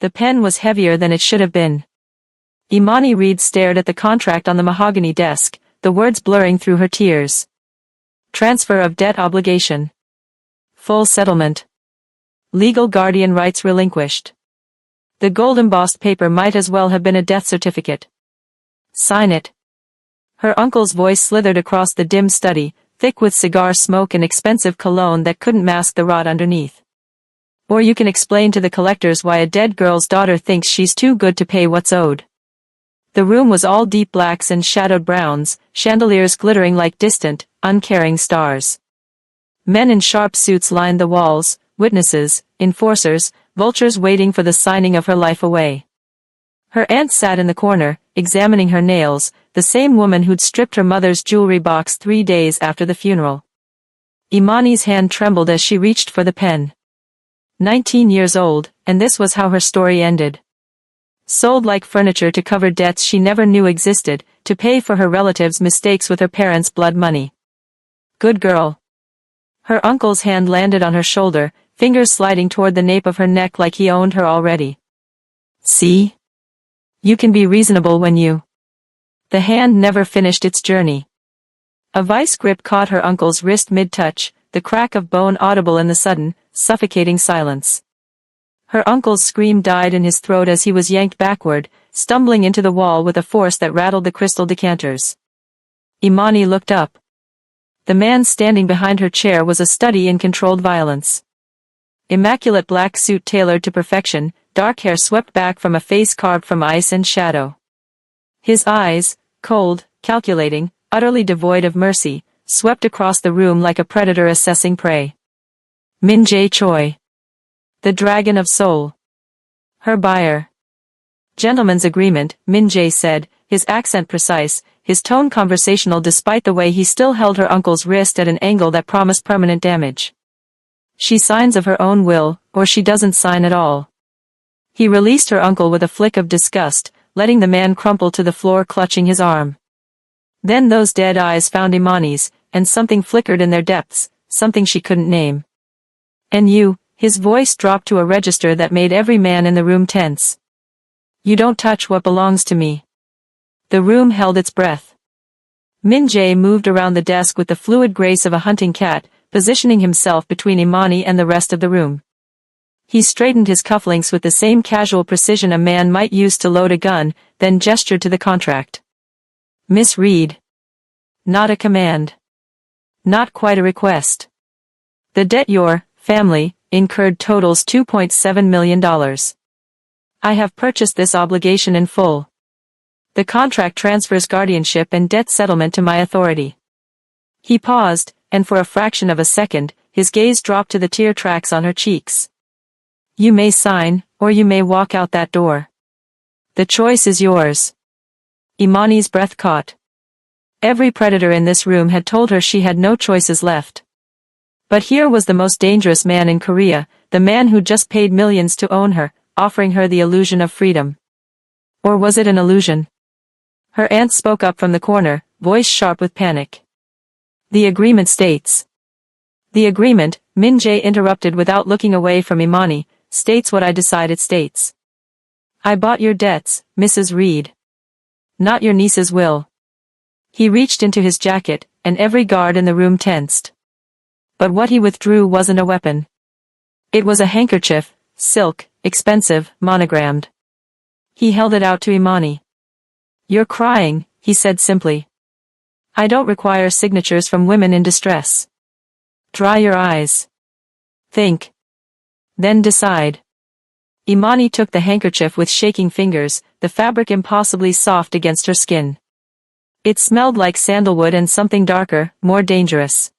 The pen was heavier than it should have been. Imani Reed stared at the contract on the mahogany desk, the words blurring through her tears. Transfer of debt obligation. Full settlement. Legal guardian rights relinquished. The gold-embossed paper might as well have been a death certificate. Sign it. Her uncle's voice slithered across the dim study, thick with cigar smoke and expensive cologne that couldn't mask the rot underneath. Or you can explain to the collectors why a dead girl's daughter thinks she's too good to pay what's owed. The room was all deep blacks and shadowed browns, chandeliers glittering like distant, uncaring stars. Men in sharp suits lined the walls, witnesses, enforcers, vultures waiting for the signing of her life away. Her aunt sat in the corner, examining her nails, the same woman who'd stripped her mother's jewelry box 3 days after the funeral. Imani's hand trembled as she reached for the pen. 19 years old, and this was how her story ended. Sold like furniture to cover debts she never knew existed, to pay for her relatives' mistakes with her parents' blood money. Good girl. Her uncle's hand landed on her shoulder, fingers sliding toward the nape of her neck like he owned her already. See? You can be reasonable when you... The hand never finished its journey. A vice grip caught her uncle's wrist mid-touch, the crack of bone audible in the sudden, suffocating silence. Her uncle's scream died in his throat as he was yanked backward, stumbling into the wall with a force that rattled the crystal decanters. Imani looked up. The man standing behind her chair was a study in controlled violence. Immaculate black suit tailored to perfection, dark hair swept back from a face carved from ice and shadow. His eyes, cold, calculating, utterly devoid of mercy, swept across the room like a predator assessing prey. Min Jae Choi. The Dragon of Soul. Her buyer. Gentleman's agreement, Min Jae said, his accent precise, his tone conversational despite the way he still held her uncle's wrist at an angle that promised permanent damage. She signs of her own will, or she doesn't sign at all. He released her uncle with a flick of disgust, letting the man crumple to the floor clutching his arm. Then those dead eyes found Imani's, and something flickered in their depths, something she couldn't name. And you, his voice dropped to a register that made every man in the room tense. You don't touch what belongs to me. The room held its breath. Min Jae moved around the desk with the fluid grace of a hunting cat, positioning himself between Imani and the rest of the room. He straightened his cufflinks with the same casual precision a man might use to load a gun, then gestured to the contract. Miss Reed. Not a command. Not quite a request. The debt your family incurred totals $2.7 million. I have purchased this obligation in full. The contract transfers guardianship and debt settlement to my authority. He paused, and for a fraction of a second, his gaze dropped to the tear tracks on her cheeks. You may sign, or you may walk out that door. The choice is yours. Imani's breath caught. Every predator in this room had told her she had no choices left. But here was the most dangerous man in Korea, the man who'd just paid millions to own her, offering her the illusion of freedom. Or was it an illusion? Her aunt spoke up from the corner, voice sharp with panic. The agreement states. The agreement, Min Jae interrupted without looking away from Imani, states what I decide it states. I bought your debts, Mrs. Reed. Not your niece's will. He reached into his jacket, and every guard in the room tensed. But what he withdrew wasn't a weapon. It was a handkerchief, silk, expensive, monogrammed. He held it out to Imani. You're crying, he said simply. I don't require signatures from women in distress. Dry your eyes. Think. Then decide. Imani took the handkerchief with shaking fingers, the fabric impossibly soft against her skin. It smelled like sandalwood and something darker, more dangerous.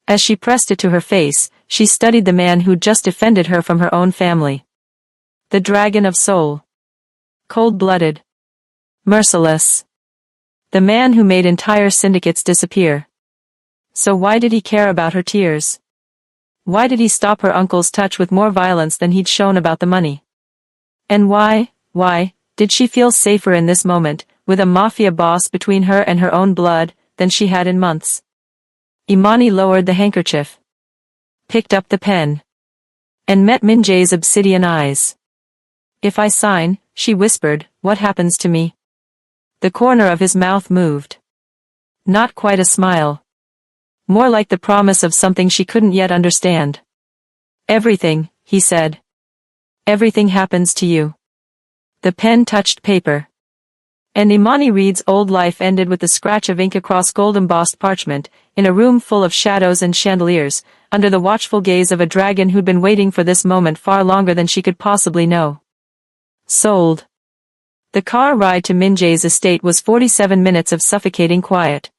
As she pressed it to her face, she studied the man who'd just defended her from her own family. The Dragon of Soul. Cold-blooded. Merciless. The man who made entire syndicates disappear. So why did he care about her tears? Why did he stop her uncle's touch with more violence than he'd shown about the money? And why, did she feel safer in this moment, with a mafia boss between her and her own blood, than she had in months? Imani lowered the handkerchief. Picked up the pen. And met Min Jae's obsidian eyes. If I sign, she whispered, what happens to me? The corner of his mouth moved. Not quite a smile. More like the promise of something she couldn't yet understand. Everything, he said. Everything happens to you. The pen touched paper. And Imani Reed's old life ended with the scratch of ink across gold-embossed parchment, in a room full of shadows and chandeliers, under the watchful gaze of a dragon who'd been waiting for this moment far longer than she could possibly know. Sold. The car ride to Minjae's estate was 47 minutes of suffocating quiet.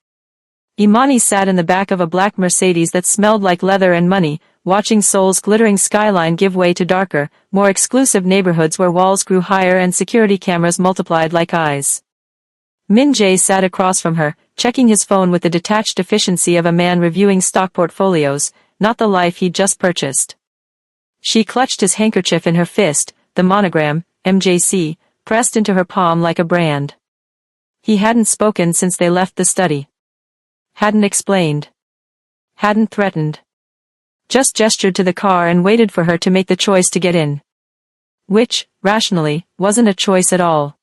Imani sat in the back of a black Mercedes that smelled like leather and money, watching Seoul's glittering skyline give way to darker, more exclusive neighborhoods where walls grew higher and security cameras multiplied like eyes. Min Jae sat across from her, checking his phone with the detached efficiency of a man reviewing stock portfolios, not the life he'd just purchased. She clutched his handkerchief in her fist, the monogram, MJC, pressed into her palm like a brand. He hadn't spoken since they left the study. Hadn't explained. Hadn't threatened. Just gestured to the car and waited for her to make the choice to get in. Which, rationally, wasn't a choice at all.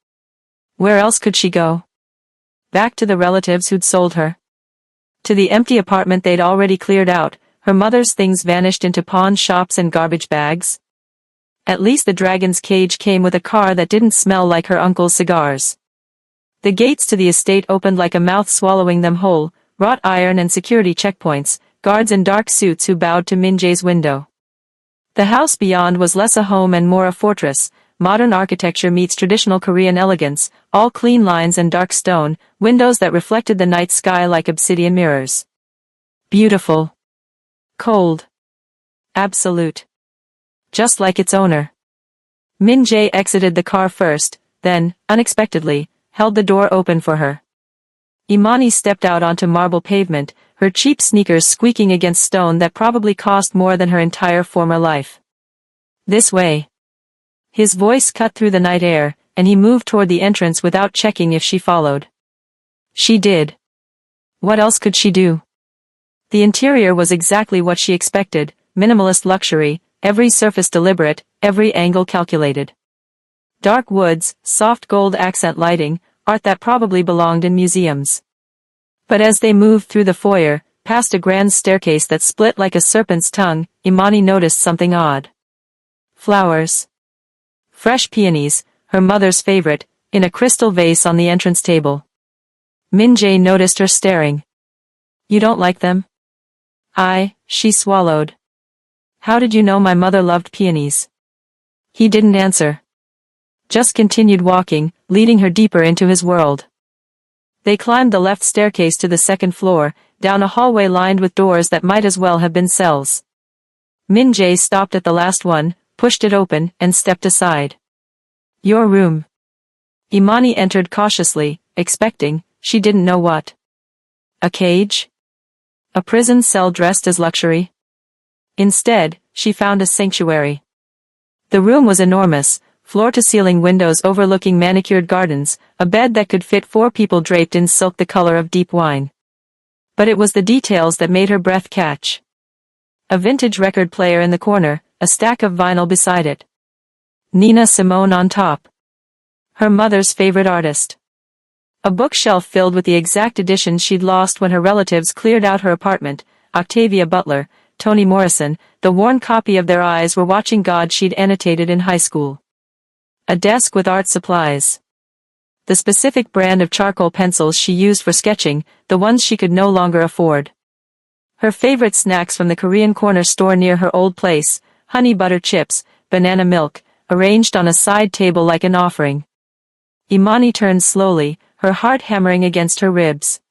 Where else could she go? Back to the relatives who'd sold her. To the empty apartment they'd already cleared out, her mother's things vanished into pawn shops and garbage bags. At least the dragon's cage came with a car that didn't smell like her uncle's cigars. The gates to the estate opened like a mouth swallowing them whole, wrought iron and security checkpoints, guards in dark suits who bowed to Min Jae's window. The house beyond was less a home and more a fortress. Modern architecture meets traditional Korean elegance, all clean lines and dark stone, windows that reflected the night sky like obsidian mirrors. Beautiful. Cold. Absolute. Just like its owner. Min Jae exited the car first, then, unexpectedly, held the door open for her. Imani stepped out onto marble pavement, her cheap sneakers squeaking against stone that probably cost more than her entire former life. This way. His voice cut through the night air, and he moved toward the entrance without checking if she followed. She did. What else could she do? The interior was exactly what she expected, minimalist luxury, every surface deliberate, every angle calculated. Dark woods, soft gold accent lighting, art that probably belonged in museums. But as they moved through the foyer, past a grand staircase that split like a serpent's tongue, Imani noticed something odd. Flowers. Fresh peonies, her mother's favorite, in a crystal vase on the entrance table. Min Jae noticed her staring. You don't like them? She swallowed. How did you know my mother loved peonies? He didn't answer. Just continued walking, leading her deeper into his world. They climbed the left staircase to the second floor, down a hallway lined with doors that might as well have been cells. Min Jae stopped at the last one, pushed it open, and stepped aside. Your room. Imani entered cautiously, expecting, she didn't know what. A cage? A prison cell dressed as luxury? Instead, she found a sanctuary. The room was enormous, floor-to-ceiling windows overlooking manicured gardens, a bed that could fit 4 people draped in silk the color of deep wine. But it was the details that made her breath catch. A vintage record player in the corner, a stack of vinyl beside it. Nina Simone on top. Her mother's favorite artist. A bookshelf filled with the exact editions she'd lost when her relatives cleared out her apartment, Octavia Butler, Toni Morrison, the worn copy of Their Eyes Were Watching God she'd annotated in high school. A desk with art supplies. The specific brand of charcoal pencils she used for sketching, the ones she could no longer afford. Her favorite snacks from the Korean corner store near her old place, honey butter chips, banana milk, arranged on a side table like an offering. Imani turned slowly, her heart hammering against her ribs.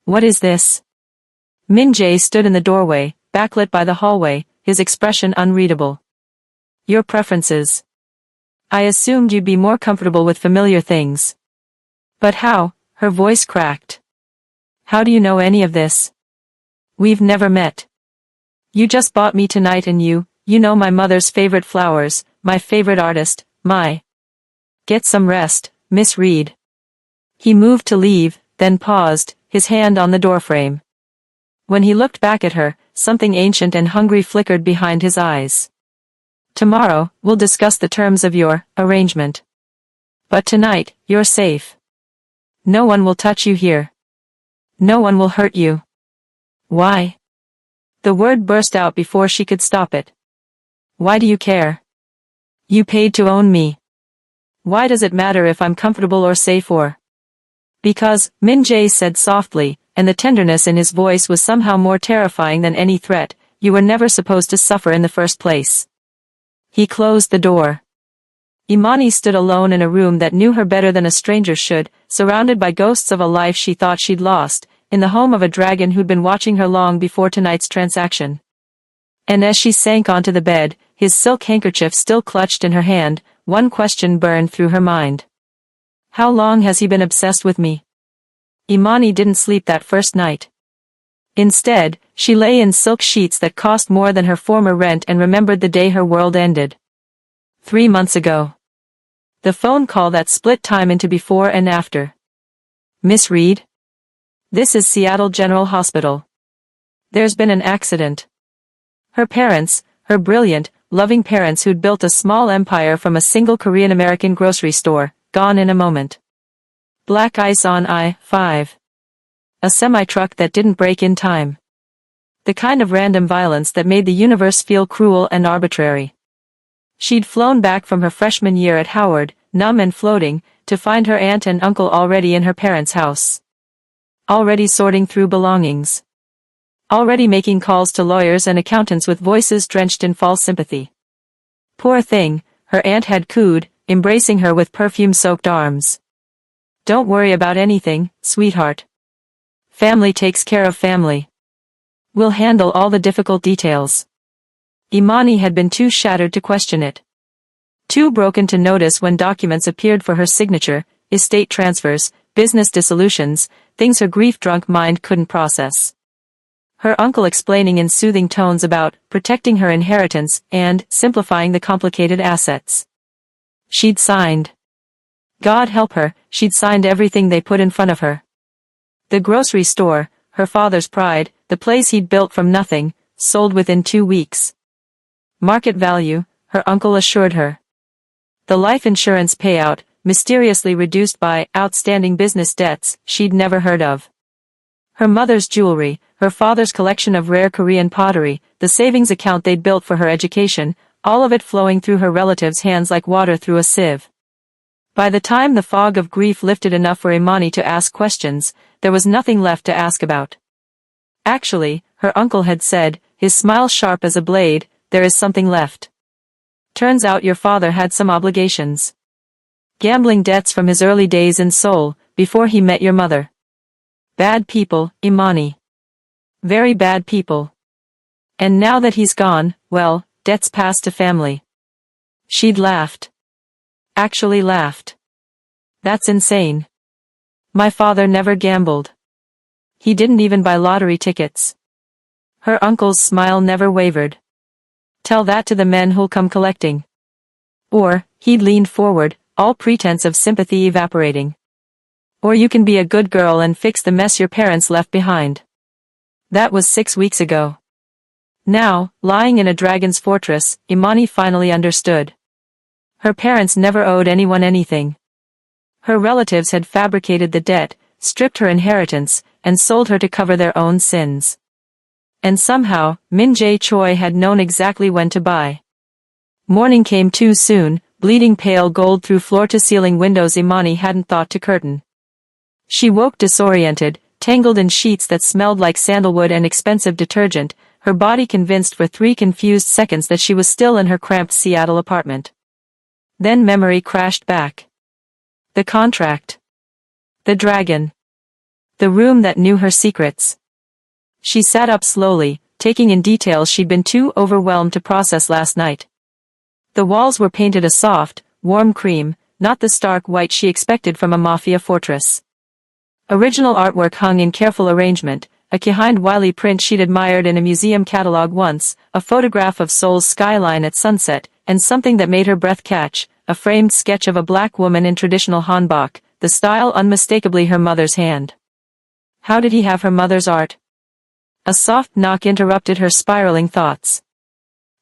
What is this? Min Jae stood in the doorway, backlit by the hallway, his expression unreadable. Your preferences. I assumed you'd be more comfortable with familiar things. But how? Her voice cracked. How do you know any of this? We've never met. You just bought me tonight and you know my mother's favorite flowers, my favorite artist, Get some rest, Miss Reed. He moved to leave, then paused, his hand on the doorframe. When he looked back at her, something ancient and hungry flickered behind his eyes. Tomorrow, we'll discuss the terms of your arrangement. But tonight, you're safe. No one will touch you here. No one will hurt you. Why? The word burst out before she could stop it. Why do you care? You paid to own me. Why does it matter if I'm comfortable or safe or? Because, Min Jae said softly, and the tenderness in his voice was somehow more terrifying than any threat, you were never supposed to suffer in the first place. He closed the door. Imani stood alone in a room that knew her better than a stranger should, surrounded by ghosts of a life she thought she'd lost, in the home of a dragon who'd been watching her long before tonight's transaction. And as she sank onto the bed, his silk handkerchief still clutched in her hand, one question burned through her mind. How long has he been obsessed with me? Imani didn't sleep that first night. Instead, she lay in silk sheets that cost more than her former rent and remembered the day her world ended. 3 months ago. The phone call that split time into before and after. Miss Reed? This is Seattle General Hospital. There's been an accident. Her parents, her brilliant, loving parents who'd built a small empire from a single Korean-American grocery store, gone in a moment. Black ice on I-5. A semi-truck that didn't brake in time. The kind of random violence that made the universe feel cruel and arbitrary. She'd flown back from her freshman year at Howard, numb and floating, to find her aunt and uncle already in her parents' house. Already sorting through belongings. Already making calls to lawyers and accountants with voices drenched in false sympathy. Poor thing, her aunt had cooed, embracing her with perfume-soaked arms. Don't worry about anything, sweetheart. Family takes care of family. We'll handle all the difficult details. Imani had been too shattered to question it. Too broken to notice when documents appeared for her signature, estate transfers, business dissolutions, things her grief-drunk mind couldn't process. Her uncle explaining in soothing tones about protecting her inheritance and simplifying the complicated assets. She'd signed. God help her, she'd signed everything they put in front of her. The grocery store, her father's pride, the place he'd built from nothing, sold within 2 weeks. Market value, her uncle assured her. The life insurance payout, mysteriously reduced by outstanding business debts she'd never heard of. Her mother's jewelry, her father's collection of rare Korean pottery, the savings account they'd built for her education, all of it flowing through her relatives' hands like water through a sieve. By the time the fog of grief lifted enough for Imani to ask questions, there was nothing left to ask about. Actually, her uncle had said, his smile sharp as a blade, there is something left. Turns out your father had some obligations. Gambling debts from his early days in Seoul, before he met your mother. Bad people, Imani. Very bad people. And now that he's gone, well, debts passed to family. She'd laughed. Actually laughed. That's insane. My father never gambled. He didn't even buy lottery tickets. Her uncle's smile never wavered. Tell that to the men who'll come collecting. Or, he'd leaned forward, all pretense of sympathy evaporating. Or you can be a good girl and fix the mess your parents left behind. That was 6 weeks ago. Now, lying in a dragon's fortress, Imani finally understood. Her parents never owed anyone anything. Her relatives had fabricated the debt, stripped her inheritance, and sold her to cover their own sins. And somehow, Min Jae Choi had known exactly when to buy. Morning came too soon, bleeding pale gold through floor-to-ceiling windows Imani hadn't thought to curtain. She woke disoriented, tangled in sheets that smelled like sandalwood and expensive detergent, her body convinced for 3 confused seconds that she was still in her cramped Seattle apartment. Then memory crashed back. The contract. The dragon. The room that knew her secrets. She sat up slowly, taking in details she'd been too overwhelmed to process last night. The walls were painted a soft, warm cream, not the stark white she expected from a Mafia fortress. Original artwork hung in careful arrangement, a behind wily print she'd admired in a museum catalog once, a photograph of Seoul's skyline at sunset, and something that made her breath catch, a framed sketch of a black woman in traditional hanbok, the style unmistakably her mother's hand. How did he have her mother's art? A soft knock interrupted her spiraling thoughts.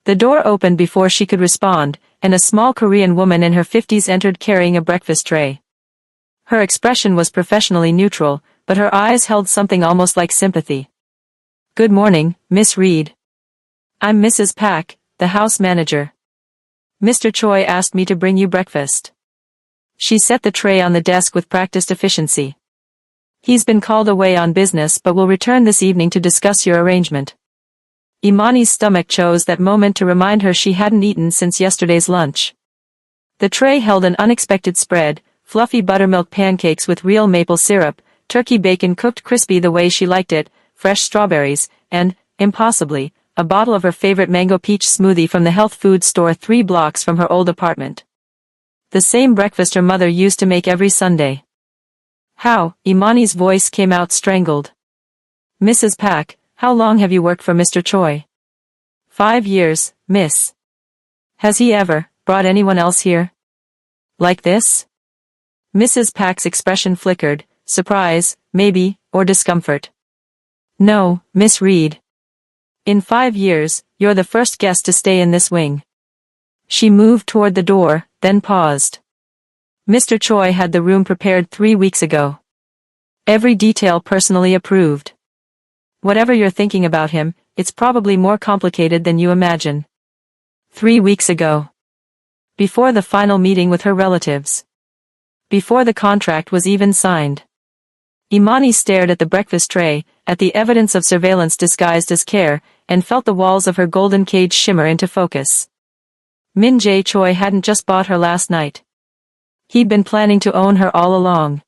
The door opened before she could respond, and a small Korean woman in her 50s entered carrying a breakfast tray. Her expression was professionally neutral, but her eyes held something almost like sympathy. "Good morning, Miss Reed. I'm Mrs. Pak, the house manager. Mr. Choi asked me to bring you breakfast." She set the tray on the desk with practiced efficiency. "He's been called away on business but will return this evening to discuss your arrangement." Imani's stomach chose that moment to remind her she hadn't eaten since yesterday's lunch. The tray held an unexpected spread: fluffy buttermilk pancakes with real maple syrup, turkey bacon cooked crispy the way she liked it, fresh strawberries, and, impossibly, a bottle of her favorite mango peach smoothie from the health food store 3 blocks from her old apartment. The same breakfast her mother used to make every Sunday. "How?" Imani's voice came out strangled. "Mrs. Pak, how long have you worked for Mr. Choi?" "5 years, miss." "Has he ever brought anyone else here? Like this?" Mrs. Pak's expression flickered: surprise, maybe, or discomfort. "No, Miss Reed. In 5 years, you're the first guest to stay in this wing." She moved toward the door, then paused. "Mr. Choi had the room prepared 3 weeks ago. Every detail personally approved. Whatever you're thinking about him, it's probably more complicated than you imagine." 3 weeks ago. Before the final meeting with her relatives. Before the contract was even signed. Imani stared at the breakfast tray, at the evidence of surveillance disguised as care, and felt the walls of her golden cage shimmer into focus. Min Jae Choi hadn't just bought her last night. He'd been planning to own her all along.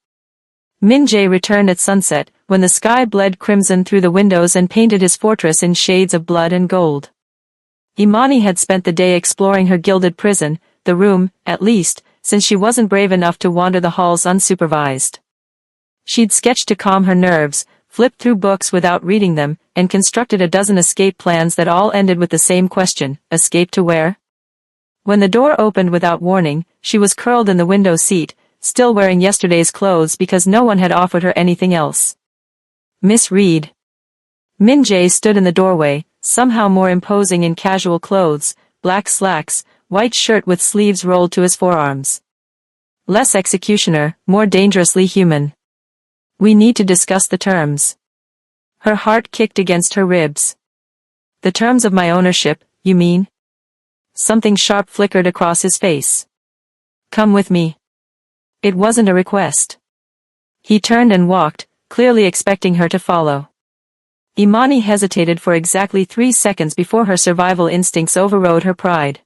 Min Jae returned at sunset, when the sky bled crimson through the windows and painted his fortress in shades of blood and gold. Imani had spent the day exploring her gilded prison, the room, at least, since she wasn't brave enough to wander the halls unsupervised. She'd sketched to calm her nerves, flipped through books without reading them, and constructed a dozen escape plans that all ended with the same question: escape to where? When the door opened without warning, she was curled in the window seat, still wearing yesterday's clothes because no one had offered her anything else. "Miss Reed." Min Jae stood in the doorway, somehow more imposing in casual clothes, black slacks, white shirt with sleeves rolled to his forearms. Less executioner, more dangerously human. "We need to discuss the terms." Her heart kicked against her ribs. "The terms of my ownership, you mean?" Something sharp flickered across his face. "Come with me." It wasn't a request. He turned and walked, clearly expecting her to follow. Imani hesitated for exactly 3 seconds before her survival instincts overrode her pride.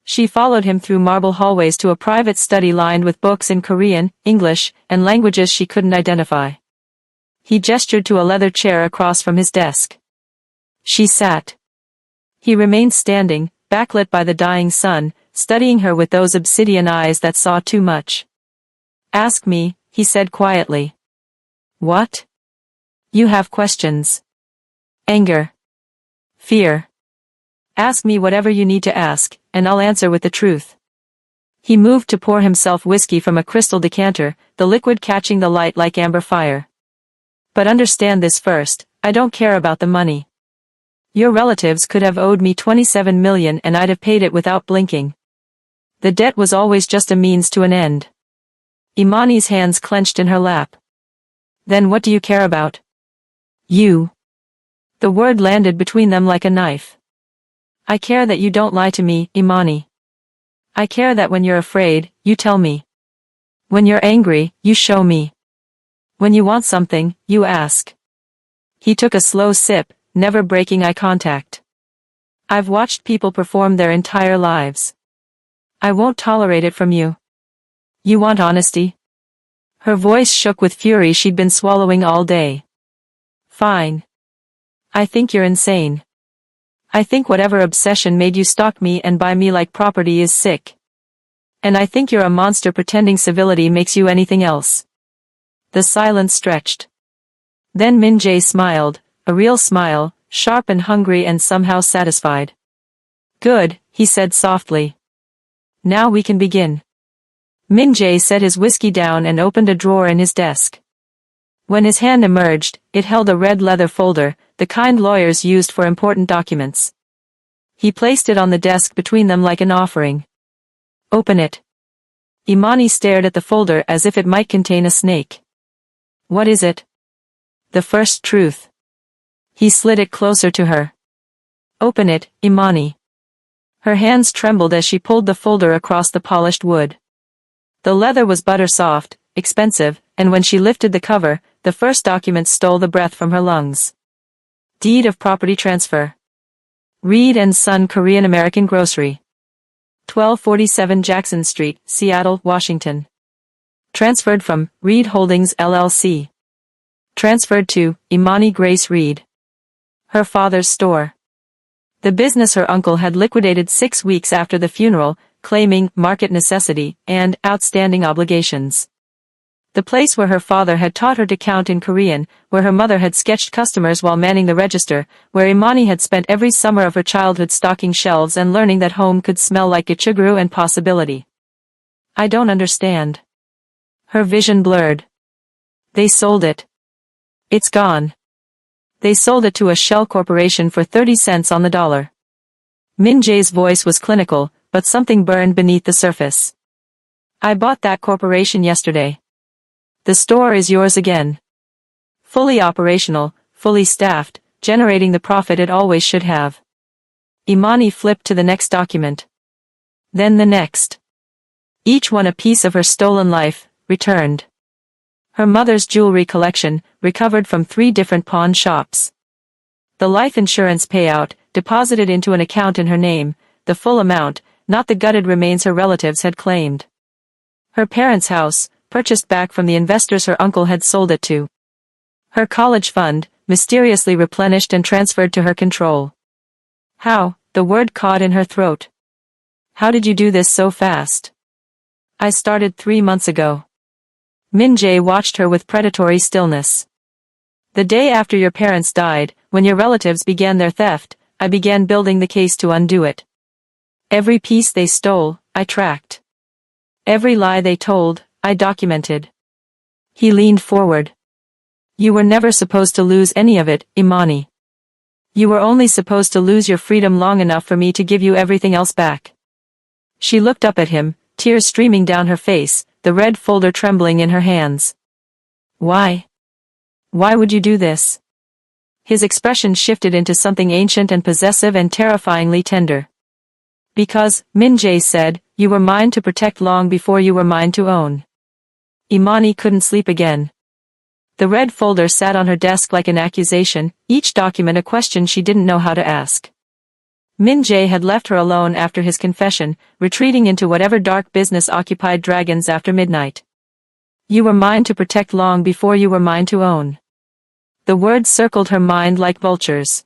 She followed him through marble hallways to a private study lined with books in Korean, English, and languages she couldn't identify. He gestured to a leather chair across from his desk. She sat. He remained standing, backlit by the dying sun, studying her with those obsidian eyes that saw too much. "Ask me," he said quietly. "What?" "You have questions. Anger. Fear. Ask me whatever you need to ask, and I'll answer with the truth." He moved to pour himself whiskey from a crystal decanter, the liquid catching the light like amber fire. "But understand this first, I don't care about the money. Your relatives could have owed me 27 million and I'd have paid it without blinking. The debt was always just a means to an end." Imani's hands clenched in her lap. "Then what do you care about?" "You." The word landed between them like a knife. "I care that you don't lie to me, Imani. I care that when you're afraid, you tell me. When you're angry, you show me. When you want something, you ask." He took a slow sip, never breaking eye contact. "I've watched people perform their entire lives. I won't tolerate it from you. You want honesty?" Her voice shook with fury she'd been swallowing all day. "Fine. I think you're insane. I think whatever obsession made you stalk me and buy me like property is sick. And I think you're a monster pretending civility makes you anything else." The silence stretched. Then Min Jae smiled, a real smile, sharp and hungry and somehow satisfied. "Good," he said softly. "Now we can begin." Min Jae set his whiskey down and opened a drawer in his desk. When his hand emerged, it held a red leather folder, the kind lawyers used for important documents. He placed it on the desk between them like an offering. Open it. Imani stared at the folder as if it might contain a snake. What is it? The first truth. He slid it closer to her. Open it, Imani. Her hands trembled as she pulled the folder across the polished wood. The leather was butter soft, expensive, and when she lifted the cover, the first document stole the breath from her lungs. Deed of property transfer. Reed and Son Korean American Grocery. 1247 Jackson Street, Seattle, Washington. Transferred from Reed Holdings LLC. Transferred to Imani Grace Reed. Her father's store. The business her uncle had liquidated 6 weeks after the funeral, claiming market necessity and outstanding obligations. The place where her father had taught her to count in Korean, where her mother had sketched customers while manning the register, where Imani had spent every summer of her childhood stocking shelves and learning that home could smell like Gichiguru and possibility. I don't understand. Her vision blurred. They sold it. It's gone. They sold it to a shell corporation for 30 cents on the dollar. Min Jae's voice was clinical, but something burned beneath the surface. I bought that corporation yesterday. The store is yours again. Fully operational, fully staffed, generating the profit it always should have. Imani flipped to the next document. Then the next. Each one a piece of her stolen life, returned. Her mother's jewelry collection, recovered from 3 different pawn shops. The life insurance payout, deposited into an account in her name, the full amount, not the gutted remains her relatives had claimed. Her parents' house, purchased back from the investors her uncle had sold it to. Her college fund, mysteriously replenished and transferred to her control. How? The word caught in her throat. How did you do this so fast? I started 3 months ago. Min Jae watched her with predatory stillness. The day after your parents died, when your relatives began their theft, I began building the case to undo it. Every piece they stole, I tracked. Every lie they told, I documented. He leaned forward. You were never supposed to lose any of it, Imani. You were only supposed to lose your freedom long enough for me to give you everything else back. She looked up at him, tears streaming down her face, the red folder trembling in her hands. Why? Why would you do this? His expression shifted into something ancient and possessive and terrifyingly tender. Because, Min Jae said, you were mine to protect long before you were mine to own. Imani couldn't sleep again. The red folder sat on her desk like an accusation, each document a question she didn't know how to ask. Min Jae had left her alone after his confession, retreating into whatever dark business occupied Dragons after midnight. You were mine to protect long before you were mine to own. The words circled her mind like vultures.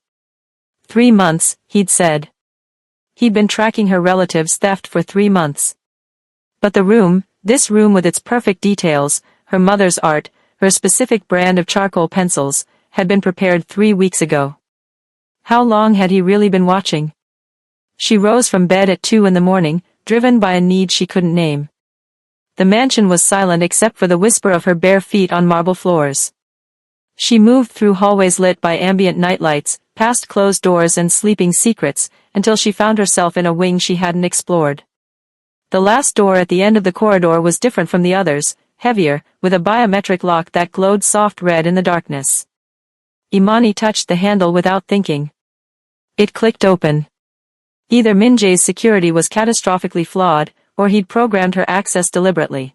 3 months, he'd said. He'd been tracking her relatives' theft for 3 months. But the room, this room with its perfect details, her mother's art, her specific brand of charcoal pencils, had been prepared 3 weeks ago. How long had he really been watching? She rose from bed at 2 in the morning, driven by a need she couldn't name. The mansion was silent except for the whisper of her bare feet on marble floors. She moved through hallways lit by ambient nightlights, past closed doors and sleeping secrets, until she found herself in a wing she hadn't explored. The last door at the end of the corridor was different from the others, heavier, with a biometric lock that glowed soft red in the darkness. Imani touched the handle without thinking. It clicked open. Either Min Jae's security was catastrophically flawed, or he'd programmed her access deliberately.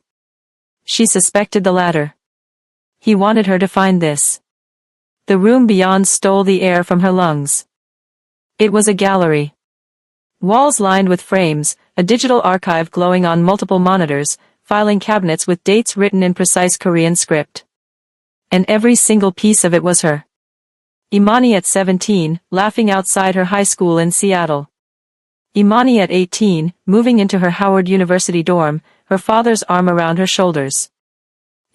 She suspected the latter. He wanted her to find this. The room beyond stole the air from her lungs. It was a gallery. Walls lined with frames, a digital archive glowing on multiple monitors, filing cabinets with dates written in precise Korean script. And every single piece of it was her. Imani at 17, laughing outside her high school in Seattle. Imani at 18, moving into her Howard University dorm, her father's arm around her shoulders.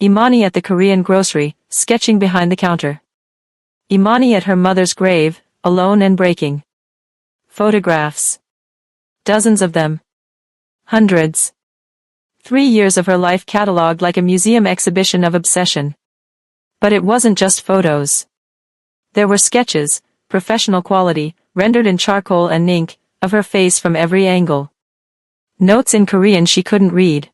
Imani at the Korean grocery, sketching behind the counter. Imani at her mother's grave, alone and breaking. Photographs. Dozens of them. Hundreds. 3 years of her life catalogued like a museum exhibition of obsession. But it wasn't just photos. There were sketches, professional quality, rendered in charcoal and ink, of her face from every angle. Notes in Korean she couldn't read.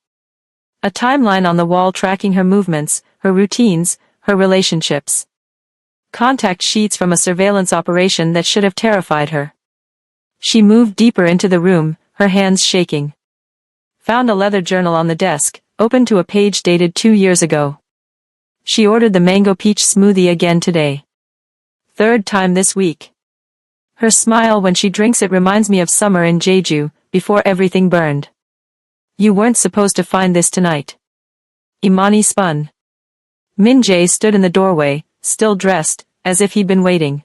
A timeline on the wall tracking her movements, her routines, her relationships. Contact sheets from a surveillance operation that should have terrified her. She moved deeper into the room, her hands shaking. Found a leather journal on the desk, opened to a page dated 2 years ago. She ordered the mango peach smoothie again today. 3rd time this week. Her smile when she drinks it reminds me of summer in Jeju, before everything burned. You weren't supposed to find this tonight. Imani spun. Min Jae stood in the doorway, still dressed, as if he'd been waiting.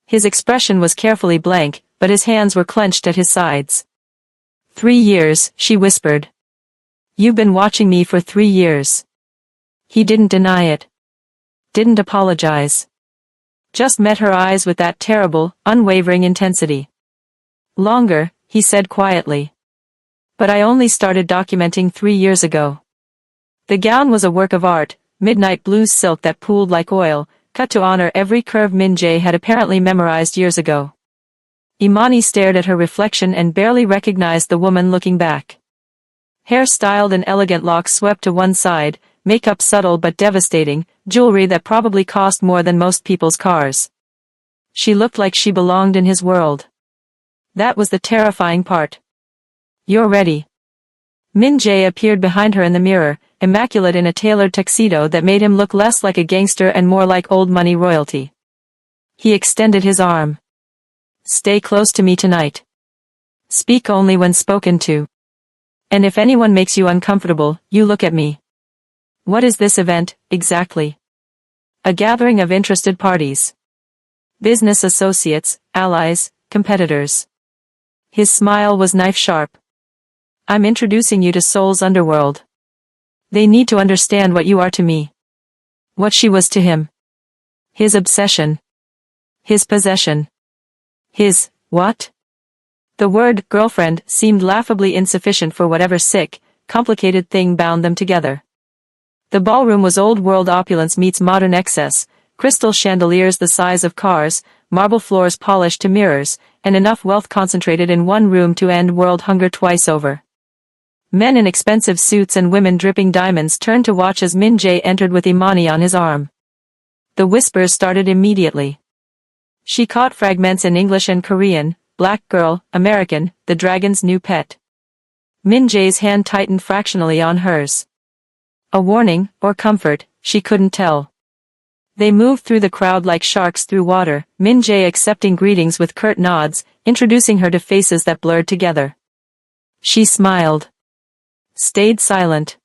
His expression was carefully blank, but his hands were clenched at his sides. 3 years, she whispered. You've been watching me for 3 years. He didn't deny it. Didn't apologize. Just met her eyes with that terrible, unwavering intensity. Longer, he said quietly. But I only started documenting 3 years ago. The gown was a work of art, midnight blue silk that pooled like oil, cut to honor every curve Min Jae had apparently memorized years ago. Imani stared at her reflection and barely recognized the woman looking back. Hair styled in elegant locks swept to one side, makeup subtle but devastating, jewelry that probably cost more than most people's cars. She looked like she belonged in his world. That was the terrifying part. You're ready. Min Jae appeared behind her in the mirror, immaculate in a tailored tuxedo that made him look less like a gangster and more like old money royalty. He extended his arm. Stay close to me tonight. Speak only when spoken to. And if anyone makes you uncomfortable, you look at me. What is this event, exactly? A gathering of interested parties. Business associates, allies, competitors. His smile was knife-sharp. I'm introducing you to Seoul's underworld. They need to understand what you are to me. What she was to him. His obsession. His possession. His, what? The word, girlfriend, seemed laughably insufficient for whatever sick, complicated thing bound them together. The ballroom was old-world opulence meets modern excess, crystal chandeliers the size of cars, marble floors polished to mirrors, and enough wealth concentrated in one room to end world hunger twice over. Men in expensive suits and women dripping diamonds turned to watch as Min Jae entered with Imani on his arm. The whispers started immediately. She caught fragments in English and Korean, black girl, American, the dragon's new pet. Min Jae's hand tightened fractionally on hers. A warning, or comfort, she couldn't tell. They moved through the crowd like sharks through water, Min Jae accepting greetings with curt nods, introducing her to faces that blurred together. She smiled. Stayed silent.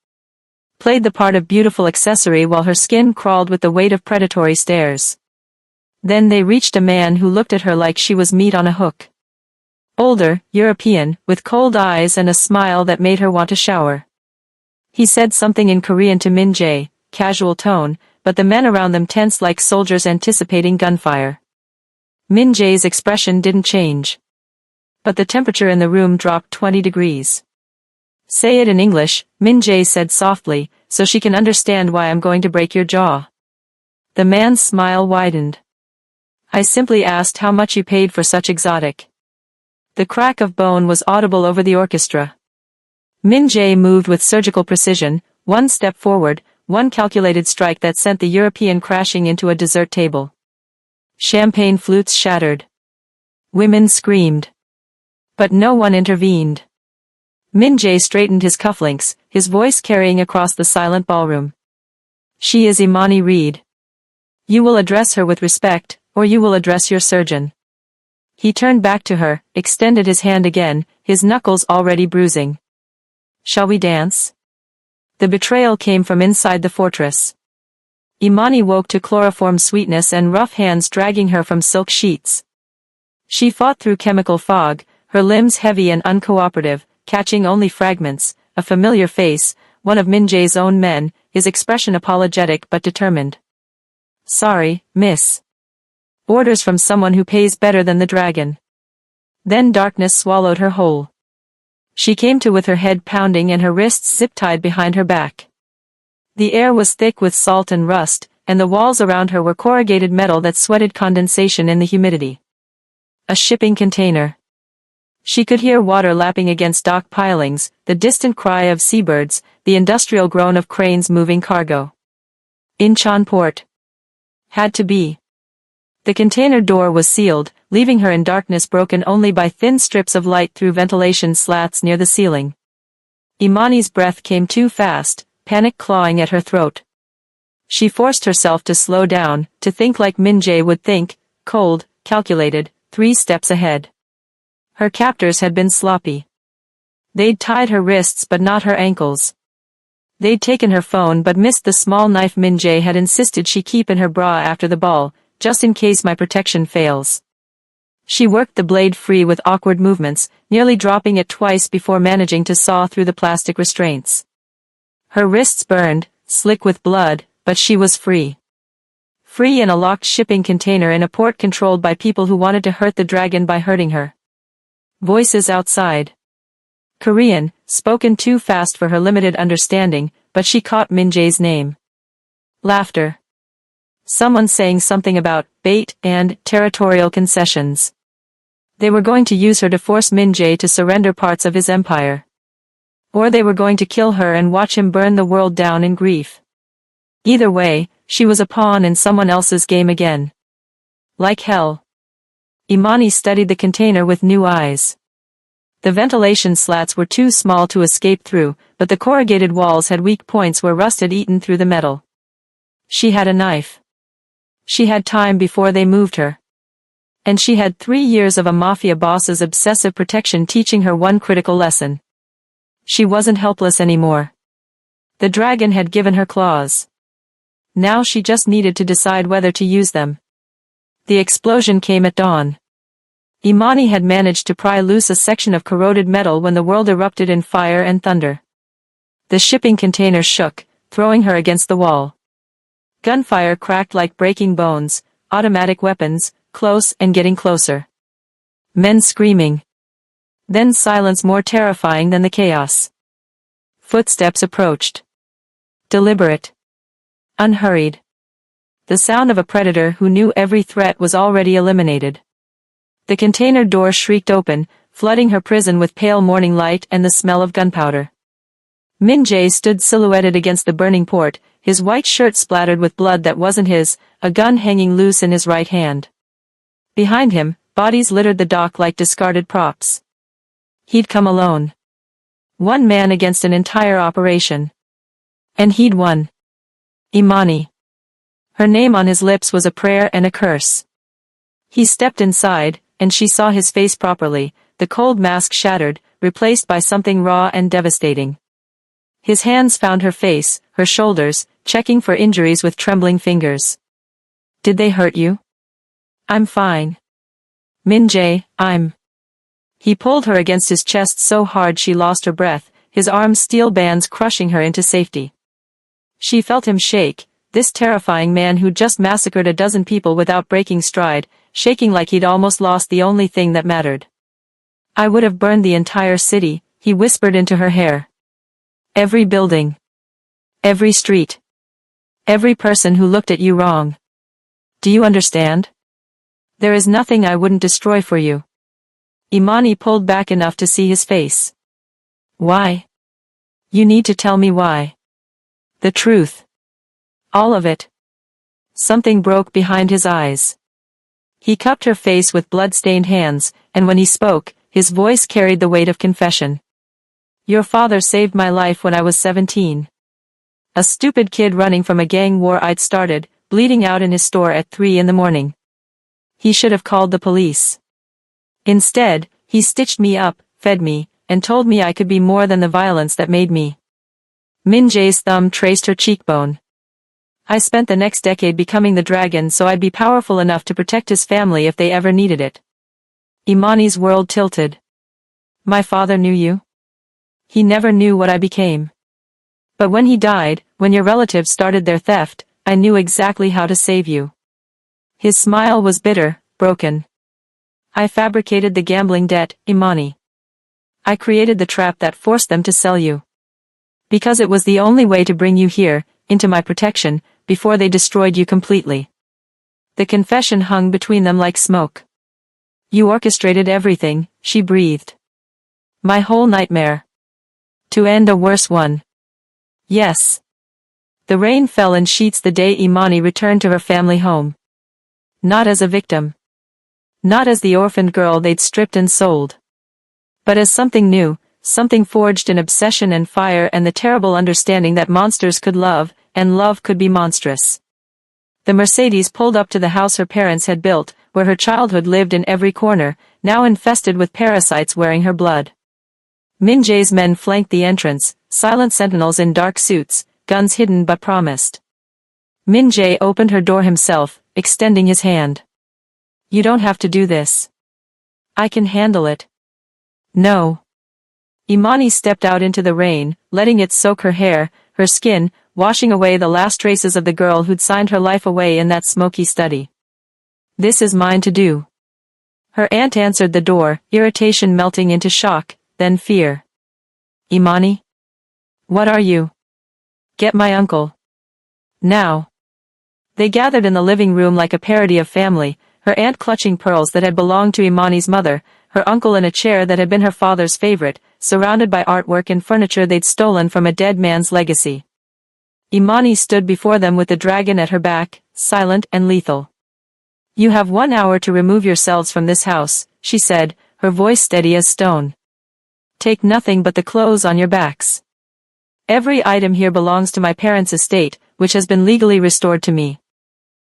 Played the part of beautiful accessory while her skin crawled with the weight of predatory stares. Then they reached a man who looked at her like she was meat on a hook. Older, European, with cold eyes and a smile that made her want to shower. He said something in Korean to Min Jae, casual tone, but the men around them tensed like soldiers anticipating gunfire. Min Jae's expression didn't change. But the temperature in the room dropped 20 degrees. Say it in English, Min Jae said softly, so she can understand why I'm going to break your jaw. The man's smile widened. I simply asked how much you paid for such exotic. The crack of bone was audible over the orchestra. Min Jae moved with surgical precision, one step forward, one calculated strike that sent the European crashing into a dessert table. Champagne flutes shattered. Women screamed. But no one intervened. Min Jae straightened his cufflinks, his voice carrying across the silent ballroom. She is Imani Reed. You will address her with respect, or you will address your surgeon. He turned back to her, extended his hand again, his knuckles already bruising. Shall we dance? The betrayal came from inside the fortress. Imani woke to chloroform sweetness and rough hands dragging her from silk sheets. She fought through chemical fog, her limbs heavy and uncooperative, catching only fragments, a familiar face, one of Min Jae's own men, his expression apologetic but determined. Sorry, miss. Orders from someone who pays better than the dragon. Then darkness swallowed her whole. She came to with her head pounding and her wrists zip-tied behind her back. The air was thick with salt and rust, and the walls around her were corrugated metal that sweated condensation in the humidity. A shipping container. She could hear water lapping against dock pilings, the distant cry of seabirds, the industrial groan of cranes moving cargo. Incheon port. Had to be. The container door was sealed, leaving her in darkness broken only by thin strips of light through ventilation slats near the ceiling. Imani's breath came too fast, panic clawing at her throat. She forced herself to slow down, to think like Min-jae would think, cold, calculated, 3 steps ahead. Her captors had been sloppy. They'd tied her wrists but not her ankles. They'd taken her phone but missed the small knife Min-jae had insisted she keep in her bra after the ball, just in case my protection fails. She worked the blade free with awkward movements, nearly dropping it twice before managing to saw through the plastic restraints. Her wrists burned, slick with blood, but she was free. Free in a locked shipping container in a port controlled by people who wanted to hurt the dragon by hurting her. Voices outside. Korean, spoken too fast for her limited understanding, but she caught Min-jae's name. Laughter. Someone saying something about bait and territorial concessions. They were going to use her to force Min-jae to surrender parts of his empire. Or they were going to kill her and watch him burn the world down in grief. Either way, she was a pawn in someone else's game again. Like hell. Imani studied the container with new eyes. The ventilation slats were too small to escape through, but the corrugated walls had weak points where rust had eaten through the metal. She had a knife. She had time before they moved her. And she had 3 years of a mafia boss's obsessive protection teaching her one critical lesson. She wasn't helpless anymore. The dragon had given her claws. Now she just needed to decide whether to use them. The explosion came at dawn. Imani had managed to pry loose a section of corroded metal when the world erupted in fire and thunder. The shipping container shook, throwing her against the wall. Gunfire cracked like breaking bones, automatic weapons, close and getting closer. Men screaming. Then silence more terrifying than the chaos. Footsteps approached. Deliberate. Unhurried. The sound of a predator who knew every threat was already eliminated. The container door shrieked open, flooding her prison with pale morning light and the smell of gunpowder. Min-jae stood silhouetted against the burning port, his white shirt splattered with blood that wasn't his, a gun hanging loose in his right hand. Behind him, bodies littered the dock like discarded props. He'd come alone. One man against an entire operation. And he'd won. Imani. Her name on his lips was a prayer and a curse. He stepped inside, and she saw his face properly, the cold mask shattered, replaced by something raw and devastating. His hands found her face, her shoulders, checking for injuries with trembling fingers. Did they hurt you? I'm fine. Min-jae, He pulled her against his chest so hard she lost her breath, his arms steel bands crushing her into safety. She felt him shake, this terrifying man who just massacred a dozen people without breaking stride, shaking like he'd almost lost the only thing that mattered. I would have burned the entire city, he whispered into her hair. Every building. Every street. Every person who looked at you wrong. Do you understand? There is nothing I wouldn't destroy for you. Imani pulled back enough to see his face. Why? You need to tell me why. The truth. All of it. Something broke behind his eyes. He cupped her face with blood-stained hands, and when he spoke, his voice carried the weight of confession. Your father saved my life when I was 17. A stupid kid running from a gang war I'd started, bleeding out in his store at 3 in the morning. He should have called the police. Instead, he stitched me up, fed me, and told me I could be more than the violence that made me. Min-jae's thumb traced her cheekbone. I spent the next decade becoming the dragon so I'd be powerful enough to protect his family if they ever needed it. Imani's world tilted. My father knew you? He never knew what I became. But when he died, when your relatives started their theft, I knew exactly how to save you. His smile was bitter, broken. I fabricated the gambling debt, Imani. I created the trap that forced them to sell you. Because it was the only way to bring you here, into my protection, before they destroyed you completely. The confession hung between them like smoke. You orchestrated everything, she breathed. My whole nightmare. To end a worse one. Yes. The rain fell in sheets the day Imani returned to her family home. Not as a victim. Not as the orphaned girl they'd stripped and sold. But as something new, something forged in obsession and fire and the terrible understanding that monsters could love, and love could be monstrous. The Mercedes pulled up to the house her parents had built, where her childhood lived in every corner, now infested with parasites wearing her blood. Min Jae's men flanked the entrance, silent sentinels in dark suits, guns hidden but promised. Min Jae opened her door himself, extending his hand. You don't have to do this. I can handle it. No. Imani stepped out into the rain, letting it soak her hair, her skin, washing away the last traces of the girl who'd signed her life away in that smoky study. This is mine to do. Her aunt answered the door, irritation melting into shock, then fear. Imani? What are you? Get my uncle. Now. They gathered in the living room like a parody of family, her aunt clutching pearls that had belonged to Imani's mother, her uncle in a chair that had been her father's favorite, surrounded by artwork and furniture they'd stolen from a dead man's legacy. Imani stood before them with the dragon at her back, silent and lethal. You have 1 hour to remove yourselves from this house, she said, her voice steady as stone. Take nothing but the clothes on your backs. Every item here belongs to my parents' estate, which has been legally restored to me.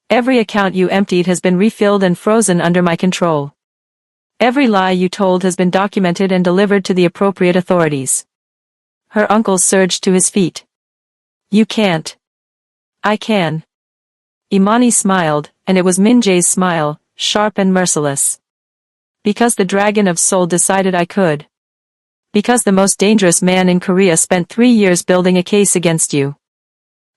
Every account you emptied has been refilled and frozen under my control. Every lie you told has been documented and delivered to the appropriate authorities. Her uncle surged to his feet. You can't. I can. Imani smiled, and it was Min Jae's smile, sharp and merciless. Because the Dragon of Soul decided I could. Because the most dangerous man in Korea spent 3 years building a case against you.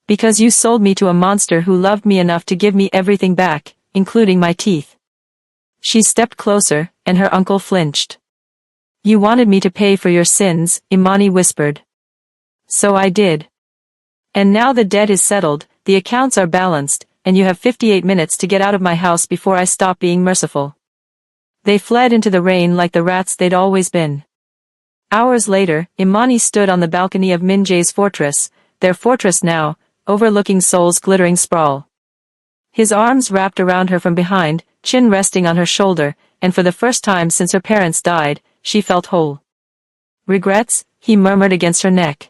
Because you sold me to a monster who loved me enough to give me everything back, including my teeth. She stepped closer, and her uncle flinched. You wanted me to pay for your sins, Imani whispered. So I did. And now the debt is settled, the accounts are balanced, and you have 58 minutes to get out of my house before I stop being merciful. They fled into the rain like the rats they'd always been. Hours later, Imani stood on the balcony of Min Jae's fortress, their fortress now, overlooking Seoul's glittering sprawl. His arms wrapped around her from behind, chin resting on her shoulder, and for the first time since her parents died, she felt whole. Regrets? He murmured against her neck.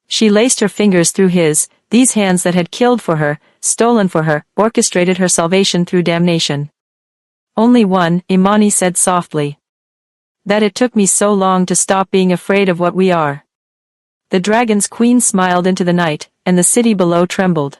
She laced her fingers through his, these hands that had killed for her, stolen for her, orchestrated her salvation through damnation. Only one, Imani said softly. That it took me so long to stop being afraid of what we are. The dragon's queen smiled into the night, and the city below trembled.